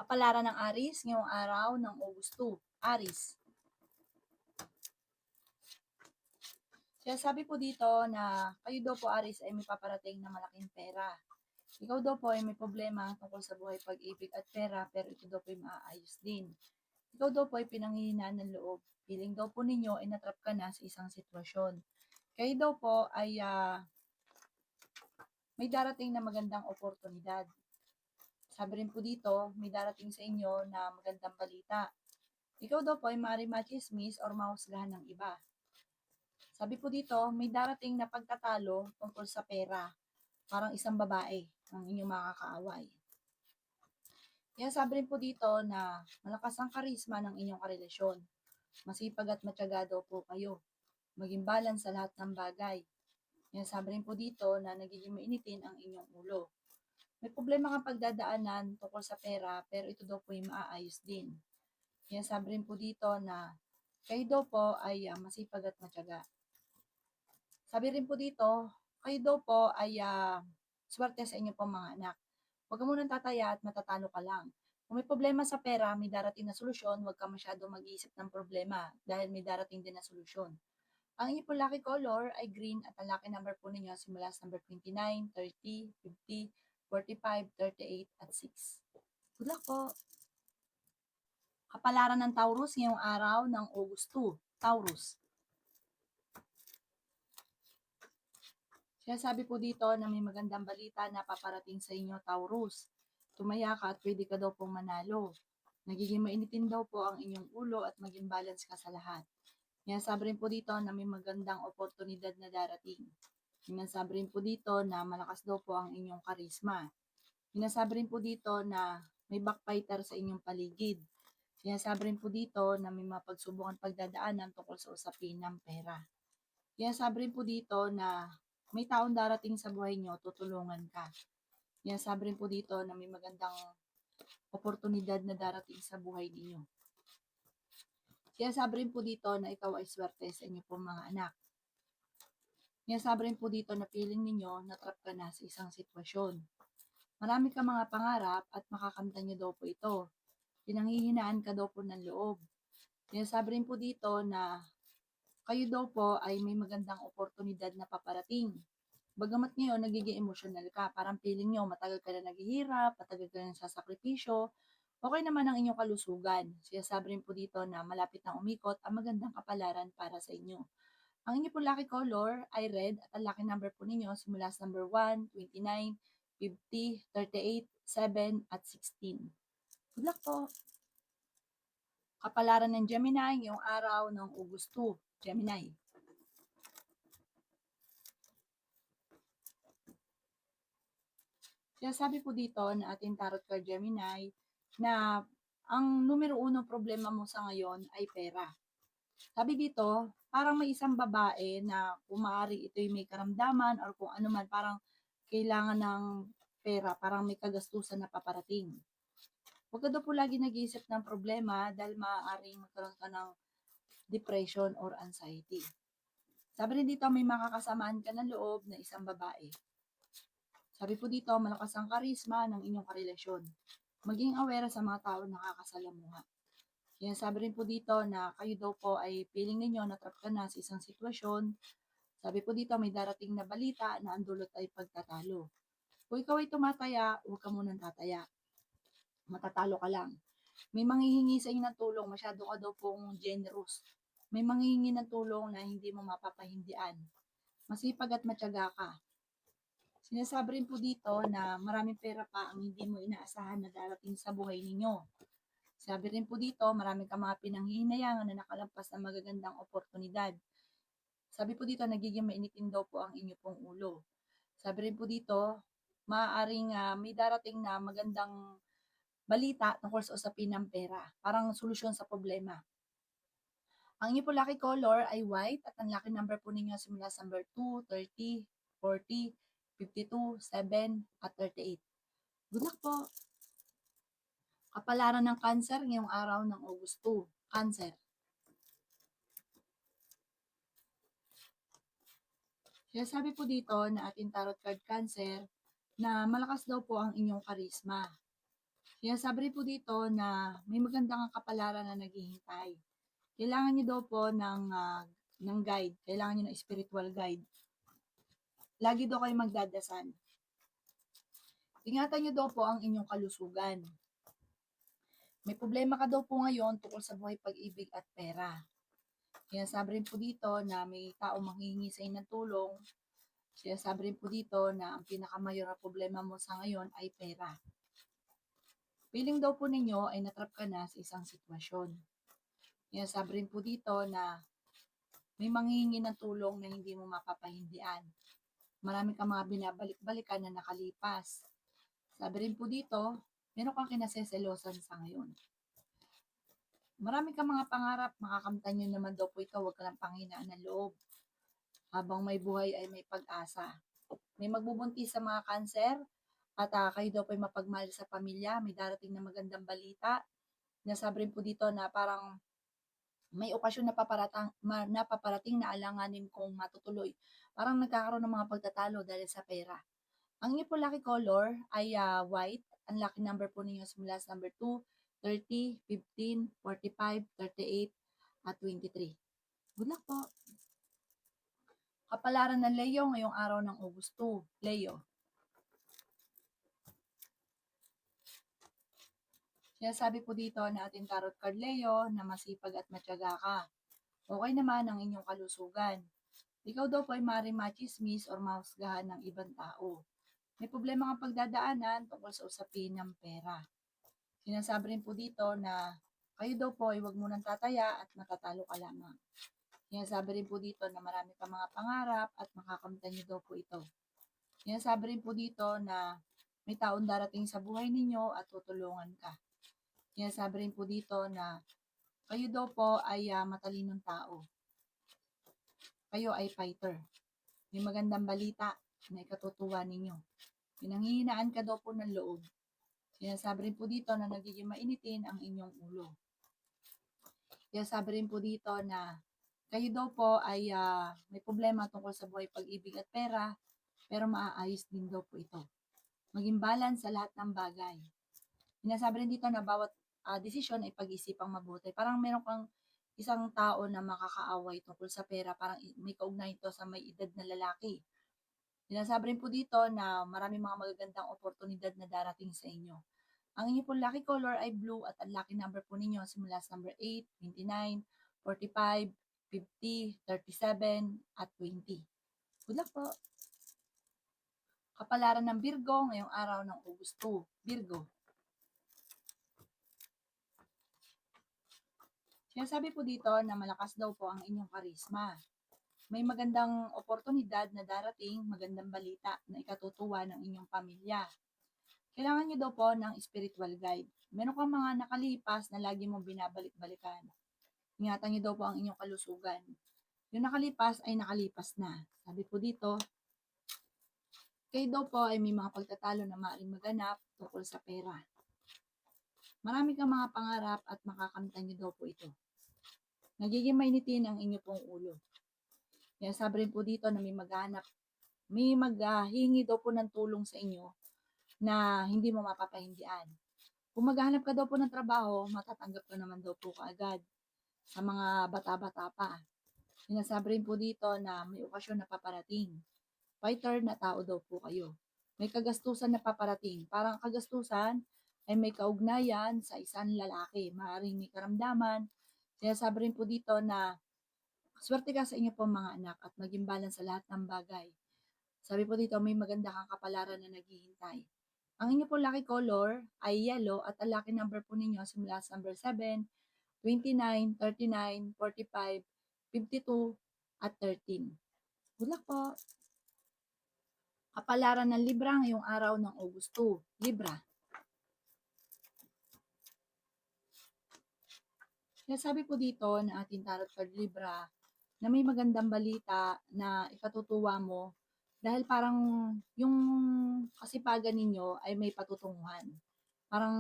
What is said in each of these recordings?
Kapalaran ng Aris ngayong araw ng August 2. Aris. Sabi po dito na kayo daw po Aris ay may paparating na malaking pera. Ikaw daw po ay may problema tungkol sa buhay pag-ibig at pera pero ito daw po ay maaayos din. Ikaw daw po ay pinanghihinaan ng loob. Feeling daw po ninyo ay natrap ka na sa isang sitwasyon. Kayo daw po ay may darating na magandang oportunidad. Sabi rin po dito, may darating sa inyo na magandang balita. Ikaw daw po ay maaaring machismis or mahusgahan ng iba. Sabi po dito, may darating na pagtatalo tungkol sa pera. Parang isang babae ang inyong makakaaway. Kaya sabi rin po dito na malakas ang karisma ng inyong karelasyon. Masipag at matyaga daw po kayo. Maging balance sa lahat ng bagay. Kaya sabi rin po dito na nagiging mainitin ang inyong ulo. May problema kang pagdadaanan tungkol sa pera pero ito daw po ay maaayos din. Kaya sabi rin po dito na kayo daw po ay masipag at matyaga. Sabi rin po dito, kayo daw po ay swerte sa inyo pong mga anak. Huwag ka munang tataya at matatalo ka lang. Kung may problema sa pera, may darating na solusyon, huwag ka masyadong mag-iisip ng problema dahil may darating din na solusyon. Ang inyo pong lucky color ay green at ang lucky number po ninyo simula sa number 29, 30, 50, 45, 38 at 6. Good luck po! Kapalaran ng Taurus ngayong araw ng August 2. Taurus. Sabi po dito na may magandang balita na paparating sa inyo, Taurus. Tumaya ka at pwede ka daw pong manalo. Nagiging mainitin daw po ang inyong ulo at maging balance ka sa lahat. Sabi rin po dito na may magandang oportunidad na darating. Sabi rin po dito na malakas daw po ang inyong karisma. Sabi rin po dito na may backbiter sa inyong paligid. Sabi rin po dito na may mapagsubungan pagdadaanan tungkol sa usapin ng pera. Sabi rin po dito na may taong darating sa buhay nyo, tutulungan ka. Sabi rin po dito na may magandang oportunidad na darating sa buhay ninyo. Sabi rin po dito na ikaw ay swerte sa inyo pong mga anak. Sabi rin po dito na feeling ninyo natrap ka na sa isang sitwasyon. Marami ka mga pangarap at makakamtan nyo daw po ito. Pinanghihinaan ka daw po ng loob. Sabi rin po dito na kayo daw po ay may magandang oportunidad na paparating. Bagamat ngayon, nagiging emotional ka. Parang feeling nyo, matagal ka na naghihirap, matagal ka na sasakripisyo. Okay naman ang inyong kalusugan. Sabi rin po dito na malapit na umikot ang magandang kapalaran para sa inyo. Ang inyo po lucky color ay red at ang lucky number po ninyo simula sa number 1, 29, 50, 38, 7 at 16. Good luck po! Kapalaran ng Gemini ngayong araw ng August 2. Gemini. Sabi po dito na ating tarot card Gemini na ang numero 1 problema mo sa ngayon ay pera. Sabi dito, parang may isang babae na kung maaari ito'y may karamdaman or kung ano man, parang kailangan ng pera, parang may kagastusan na paparating. Huwag ka daw po lagi nag-iisip ng problema dahil maaaring magkaroon ka ng depression or anxiety. Sabi rin dito, may makakasamaan ka ng loob na isang babae. Sabi po dito, malakas ang karisma ng inyong karelasyon. Maging aware sa mga tao nakakasalamuha. Sabi rin po dito na kayo daw po ay feeling ninyo natrap ka na sa isang sitwasyon. Sabi po dito, may darating na balita na ang dulot ay pagtatalo. Kung ikaw ay tumataya, huwag ka munang tataya. Matatalo ka lang. May manghihingi sa inyo ng tulong, masyado ka daw pong generous. May manghihingi ng tulong na hindi mo mapapahindian. Masipag at matyaga ka. Sinasabi rin po dito na maraming pera pa ang hindi mo inaasahan na darating sa buhay ninyo. Sabi rin po dito, marami ka mga pinanghihinayangan na nakalampas na magagandang oportunidad. Sabi po dito, nagiging mainitin daw po ang inyo pong ulo. Sabi rin po dito, maaaring may darating na magandang balita tungkol sa usapin ng pera. Parang solusyon sa problema. Ang inyo po lucky color ay white at ang lucky number po ninyo simula sa number 2, 30, 40, 52, 7 at 38. Good luck po! Kapalaran ng Cancer ngayong araw ng August 2. Cancer. Sabi po dito na ating tarot card Cancer na malakas daw po ang inyong karisma. Sinasabi rin po dito na may magandang kapalaran na naghihintay. Kailangan niyo daw po ng guide, kailangan niyo ng spiritual guide. Lagi daw kayo magdadasal. Ingatan niyo daw po ang inyong kalusugan. May problema ka daw po ngayon tungkol sa buhay pag-ibig at pera. Sinasabi rin po dito na may tao manghihingi sa inyo ng tulong. Sinasabi rin po dito na ang pinakamayor na problema mo sa ngayon ay pera. Feeling daw po ninyo ay natrap ka na sa isang sitwasyon. Sinasabi rin po dito na may manghihingi ng tulong na hindi mo mapapahindian. Marami kang mga binabalik-balikan na nakalipas. Sabi rin po dito, meron kang kinaseselosan sa ngayon. Marami kang mga pangarap, makakamtan nyo naman daw po ito, huwag ka lang panghinaan ng loob. Habang may buhay ay may pag-asa. May magbubuntis sa mga kanser, at kayo daw po ay mapagmahal sa pamilya, may darating na magandang balita. Nasabi rin po dito na parang may okasyon na paparating na alanganin kung matutuloy. Parang nagkakaroon ng mga pagtatalo dahil sa pera. Ang inyo po lucky color ay white. Ang lucky number po ninyo simula sa number 2, 30, 15, 45, 38, at 23. Good luck po! Kapalaran ng Leo ngayong araw ng August 2. Leo. Sinasabi po dito na ating tarot card Leo na masipag at matyaga ka. Okay naman ang inyong kalusugan. Ikaw daw po ay maaaring machismis or mahusgahan ng ibang tao. May problema kang pagdadaanan tungkol sa usapin ng pera. Sinasabi rin po dito na kayo daw po ay huwag munang tataya at matatalo ka lamang. Sinasabi rin po dito na marami kang mga pangarap at makakamtan niyo daw po ito. Sinasabi rin po dito na may taon darating sa buhay ninyo at tutulungan ka. Sinasabi rin po dito na kayo daw po ay matalinong tao. Kayo ay fighter. May magandang balita na ikatutuwa ninyo. Pinanghihinaan ka daw po ng loob. Sinasabi rin po dito na nagiging mainitin ang inyong ulo. Sinasabi rin po dito na kayo daw po ay may problema tungkol sa buhay pag-ibig at pera, pero maaayos din daw po ito. Maging balance sa lahat ng bagay. Sinasabi rin dito na bawat desisyon ay pag-isipang mabuti. Parang meron kang isang tao na makakaaway tungkol sa pera, parang may kaugnay ito sa may edad na lalaki. Sinasabi rin po dito na maraming mga magagandang oportunidad na darating sa inyo. Ang inyo po lucky color ay blue at ang lucky number po ninyo simula sa number 8, 29, 45, 50, 37, at 20. Good luck po! Kapalaran ng Virgo ngayong araw ng August 2. Virgo. Sinasabi po dito na malakas daw po ang inyong karisma. May magandang oportunidad na darating, magandang balita na ikatutuwa ng inyong pamilya. Kailangan nyo daw po ng spiritual guide. Meron kang mga nakalipas na lagi mong binabalik-balikan. Ingatan nyo daw po ang inyong kalusugan. Yung nakalipas ay nakalipas na. Sabi po dito, kayo daw po ay may mga pagtatalo na maaaring maganap tungkol sa pera. Marami kang mga pangarap at makakamtan nyo daw po ito. Nagiging mainitin ang inyo pong ulo. Kaya sabi rin po dito na may maghingi daw po ng tulong sa inyo na hindi mo mapapahindian. Kung maghahanap ka daw po ng trabaho, matatanggap ka naman daw po kaagad sa mga bata-bata pa. Sinasabi rin po dito na may okasyon na paparating. Fighter na tao daw po kayo. May kagastusan na paparating. Parang kagastusan ay may kaugnayan sa isang lalaki. Maaaring may karamdaman. Sinasabi rin po dito na swerte ka sa inyo po mga anak at maging balance sa lahat ng bagay. Sabi po dito, may maganda kang kapalaran na naghihintay. Ang inyo po lucky color ay yellow at ang lucky number po ninyo simula sa number 7, 29, 39, 45, 52, at 13. Good luck po! Kapalaran ng Libra ngayong araw ng August 2. Libra. Sinasabi po dito na ating tarot card Libra na may magandang balita na ikatutuwa mo dahil parang yung kasipagan ninyo ay may patutunguhan. Parang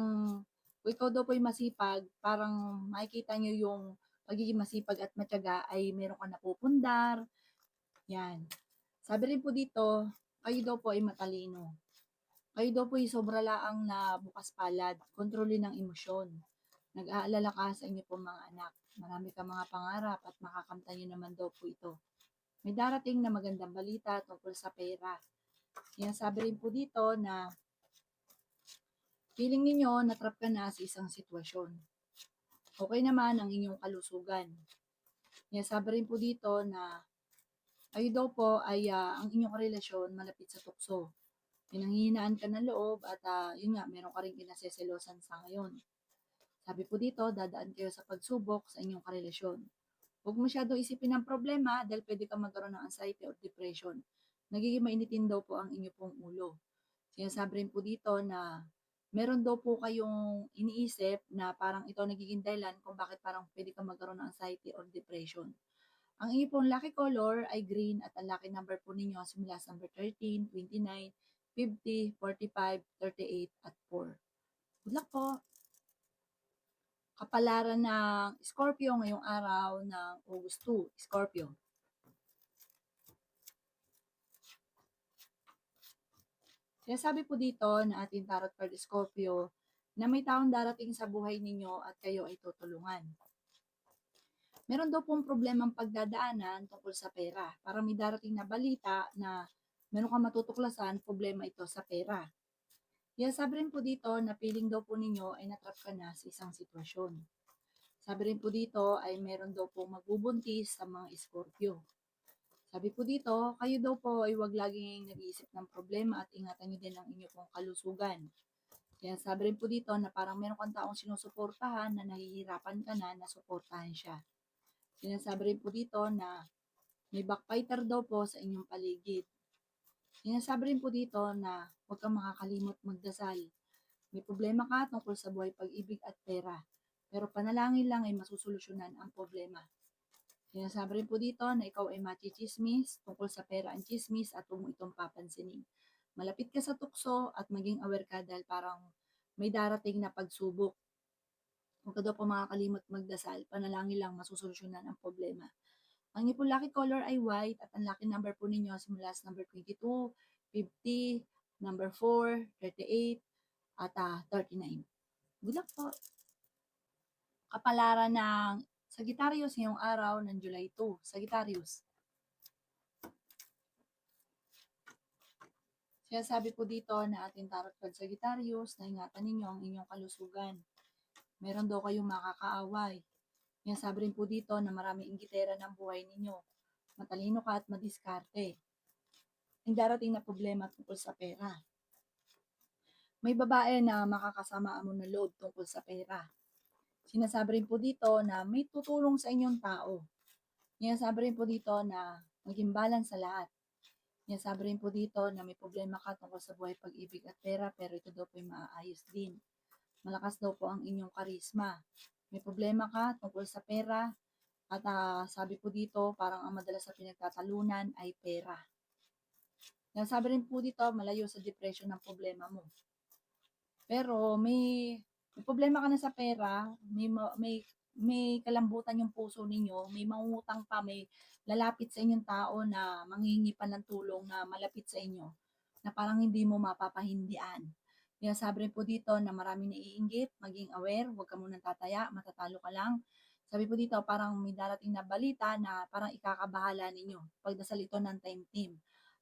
kung ikaw daw po ay masipag, parang makikita nyo yung pagiging masipag at matyaga ay meron ka napupundar. Yan. Sabi rin po dito, kayo daw po ay matalino. Kayo daw po'y sobra laang na bukas palad, kontrolin ang emosyon. Nag-aalala ka sa inyo pong mga anak. Marami kang mga pangarap at makakamtan niyo naman daw po ito. May darating na magandang balita tungkol sa pera. Sinasabi rin po dito na feeling ninyo na-trap ka na sa isang sitwasyon. Okay naman ang inyong kalusugan. Sinasabi rin po dito na kayo daw po ay ang inyong relasyon malapit sa tukso. Pinanghihinaan ka ng loob at yun nga, meron ka rin kinaseselosan sa ngayon. Sabi po dito, dadaan kayo sa pagsubok sa inyong karelasyon. Huwag masyado isipin ang problema dahil pwede kang magkaroon ng anxiety or depression. Nagiging mainitin daw po ang inyo pong ulo. Sinasabi rin po dito na meron daw po kayong iniisip na parang ito nagiging dahilan kung bakit parang pwede kang magkaroon ng anxiety or depression. Ang inyo pong lucky color ay green at ang lucky number po ninyo simula sa number 13, 29, 50, 45, 38, at 4. Good luck po! Kapalaran ng Scorpio ngayong araw ng August 2, Scorpio. Sinasabi po dito na ating tarot card Scorpio na may taong darating sa buhay ninyo at kayo ay tutulungan. Meron daw pong problemang pagdadaanan tungkol sa pera. Para may darating na balita na meron kang matutuklasan, problema ito sa pera. Sabi rin po dito na feeling daw po ninyo ay natrap ka na sa isang sitwasyon. Sabi rin po dito ay meron daw po magbubuntis sa mga Scorpio. Sabi po dito, kayo daw po ay huwag laging nag-iisip ng problema at ingatan niyo din ang inyong pong kalusugan. Sabi rin po dito na parang meron kang taong sinusuportahan na nahihirapan ka na suportahan siya. Sinasabi rin po dito na may backfighter daw po sa inyong paligid. Sinasabi rin po dito na huwag kang makakalimot magdasal. May problema ka tungkol sa buhay, pag-ibig at pera. Pero panalangin lang ay masusolusyonan ang problema. Sinasabi rin po dito na ikaw ay machichismis tungkol sa pera ang chismis at huwag mo itong papansinin. Malapit ka sa tukso at maging aware ka dahil parang may darating na pagsubok. Huwag ka daw po makakalimot magdasal, panalangin lang masusolusyonan ang problema. Ang inyo po lucky color ay white at ang lucky number po ninyo simula sa number 22, 50, number 4, 38, at 39. Good luck po! Kapalaran ng Sagittarius ngayong araw ng July 2. Sagittarius. Sinasabi po dito na ating tarot card Sagittarius na ingatan ninyo ang inyong kalusugan. Meron daw kayong makakaaway. Sinasabi rin po dito na maraming inggitera ng buhay ninyo. Matalino ka at madiskarte. Ang darating na problema tungkol sa pera. May babae na makakasama mo na load tungkol sa pera. Sinasabi rin po dito na may tutulong sa inyong tao. Sinasabi rin po dito na maging balance sa lahat. Sinasabi rin po dito na may problema ka tungkol sa buhay, pag-ibig at pera, pero ito daw po ay maaayos din. Malakas daw po ang inyong karisma. May problema ka tungkol sa pera at sabi po dito parang ang madalas sa pinagtatalunan ay pera. Sinasabi rin po dito malayo sa depression ng problema mo. Pero may problema ka na sa pera, may kalambutan yung puso ninyo, may mangungutang pa, may lalapit sa inyong tao na manghihingi pa ng tulong na malapit sa inyo, na parang hindi mo mapapahindian. Sabi rin po dito na maraming naiinggit, maging aware, huwag ka munang tataya, matatalo ka lang. Sabi po dito, parang may darating na balita na parang ikakabahala ninyo. Pagdasal ito ng time team.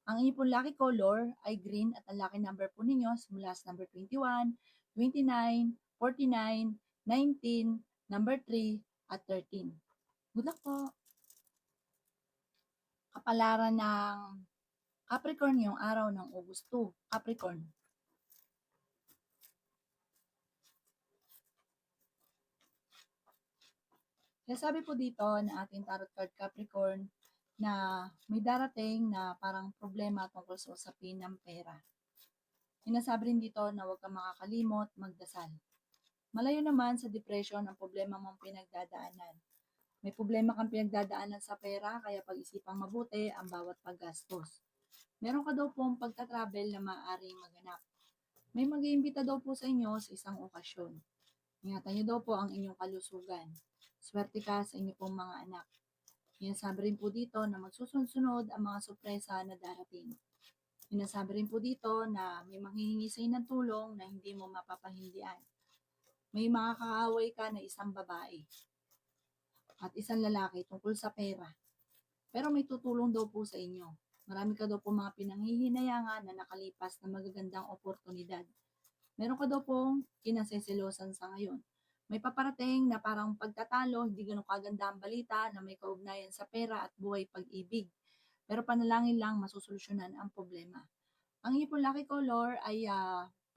Ang inyong pong lucky color ay green at ang lucky number po ninyo simula sa number 21, 29, 49, 19, number 3, at 13. Good luck po! Kapalaran ng Capricorn yung araw ng August 2. Capricorn. Sabi po dito na ating tarot card Capricorn na may darating na parang problema tungkol sa usapin ng pera. Sinasabi rin dito na huwag kang makakalimot magdasal. Malayo naman sa depression ang problema mong pinagdadaanan. May problema kang pinagdadaanan sa pera kaya pag-isipang mabuti ang bawat paggastos. Meron ka daw pong pagta-travel na maaaring maganap. May mag-iimbita daw po sa inyo sa isang okasyon. Ingatan niyo daw po ang inyong kalusugan. Swerte ka sa inyong pong mga anak. Sabi rin po dito na magsusunod-sunod ang mga sorpresa na darating. Sinasabi rin po dito na may manghihingi sa'yo ng tulong na hindi mo mapapahindian. May makakaaway ka na isang babae at isang lalaki tungkol sa pera. Pero may tutulong daw po sa inyo. Marami ka daw po mga pinanghihinayangan na nakalipas na magagandang oportunidad. Meron ka daw pong kinaseselosan sa ngayon. May paparating na parang pagtatalo, hindi ganun kaganda ang balita na may kaugnayan sa pera at buhay pag-ibig. Pero panalangin lang masusolusyonan ang problema. Ang inyo po lucky color ay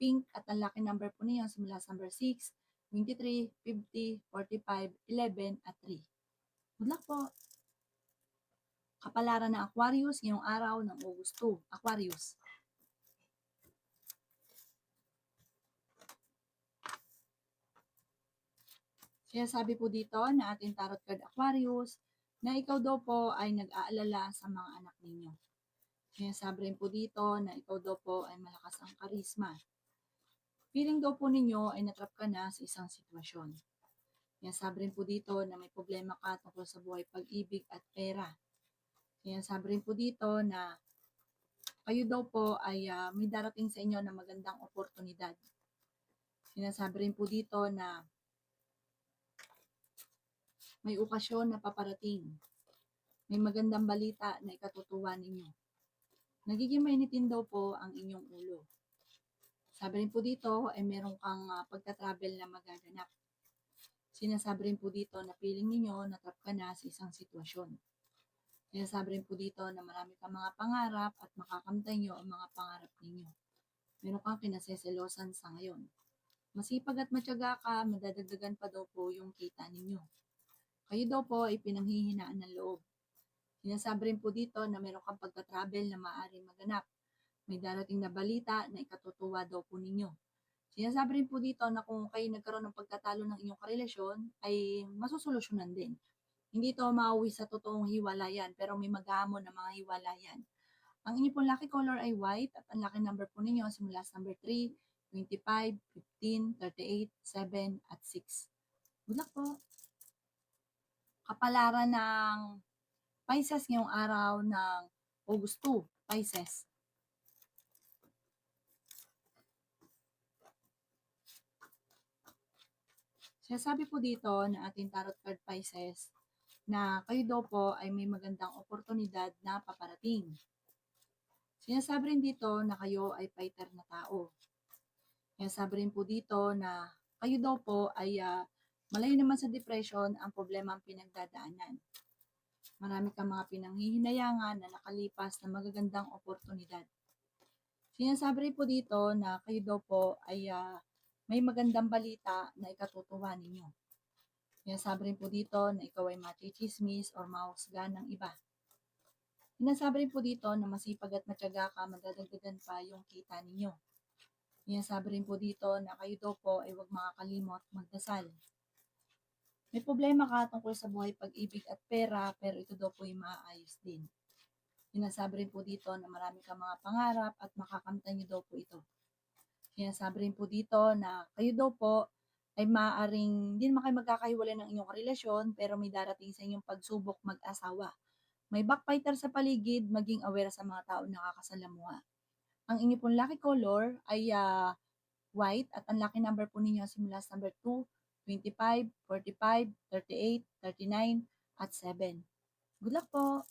pink at ang lucky number po niyo simula sa number 6, 23, 50, 45, 11 at 3. Good luck po! Kapalaran ng Aquarius ngayong araw ng August 2. Aquarius. Sinasabi po dito na ating tarot card Aquarius na ikaw daw po ay nag-aalala sa mga anak ninyo. Sinasabi rin po dito na ikaw daw po ay malakas ang karisma. Feeling daw po ninyo ay natrap ka na sa isang sitwasyon. Sinasabi rin po dito na may problema ka tungkol sa buhay pag-ibig at pera. Sinasabi rin po dito na kayo daw po ay may darating sa inyo na magandang oportunidad. Sinasabi rin po dito na may okasyon na paparating. May magandang balita na ikatutuwa ninyo. Nagiging mainitin daw po ang inyong ulo. Sabi rin po dito ay meron kang pagta-travel na magaganap. Sinasabi rin po dito na feeling ninyo natrap ka na sa isang sitwasyon. Sinasabi rin po dito na marami kang mga pangarap at makakamtay nyo ang mga pangarap ninyo. Meron kang kinaseselosan sa ngayon. Masipag at matyaga ka, madadagdagan pa daw po yung kita ninyo. Kayo daw po ay pinanghihinaan ng loob. Sinasabi rin po dito na meron kang pagta-travel na maaaring maganap. May darating na balita na ikatutuwa daw po ninyo. Sinasabi rin po dito na kung kayo nagkaroon ng pagtatalo ng inyong karelasyon, ay masusolusyonan din. Hindi ito mauwi sa totoong hiwalayan, pero may maghamon na mga hiwalayan. Ang inyo pong lucky color ay white at ang lucky number po ninyo simula sa number 3, 25, 15, 38, 7 at 6. Good luck po! Kapalaran ng Pisces ngayong araw ng August 2, Pisces. Sinasabi po dito na ating tarot card Pisces na kayo daw po ay may magandang oportunidad na paparating. Sinasabi rin dito na kayo ay fighter na tao. Sinasabi rin po dito na kayo daw po ay malayo naman sa depression ang problema ang pinagdadaanan. Marami kang mga pinanghihinayangan na nakalipas na magagandang oportunidad. Sinasabi rin po dito na kayo daw po ay may magandang balita na ikatutuwa ninyo. Sinasabi rin po dito na ikaw ay machichismis or mahusgan ng iba. Sinasabi rin po dito na masipag at matyaga ka, madadagdagan pa yung kita ninyo. Sinasabi rin po dito na kayo daw po ay huwag makakalimot magdasal. May problema ka tungkol sa buhay pag-ibig at pera, pero ito daw po ay maaayos din. Sinasabi rin po dito na marami kang mga pangarap at makakamtan niyo daw po ito. Sinasabi rin po dito na kayo daw po ay maaaring hindi naman kayo magkakahiwalay ng inyong relasyon, pero may darating sa inyong pagsubok mag-asawa. May backbiter sa paligid, maging aware sa mga tao nakakasalamuha. Ang inyo pong lucky color ay white at ang lucky number po ninyo simula sa number 2, 25, 45, 38, 39 at 7. Good luck po!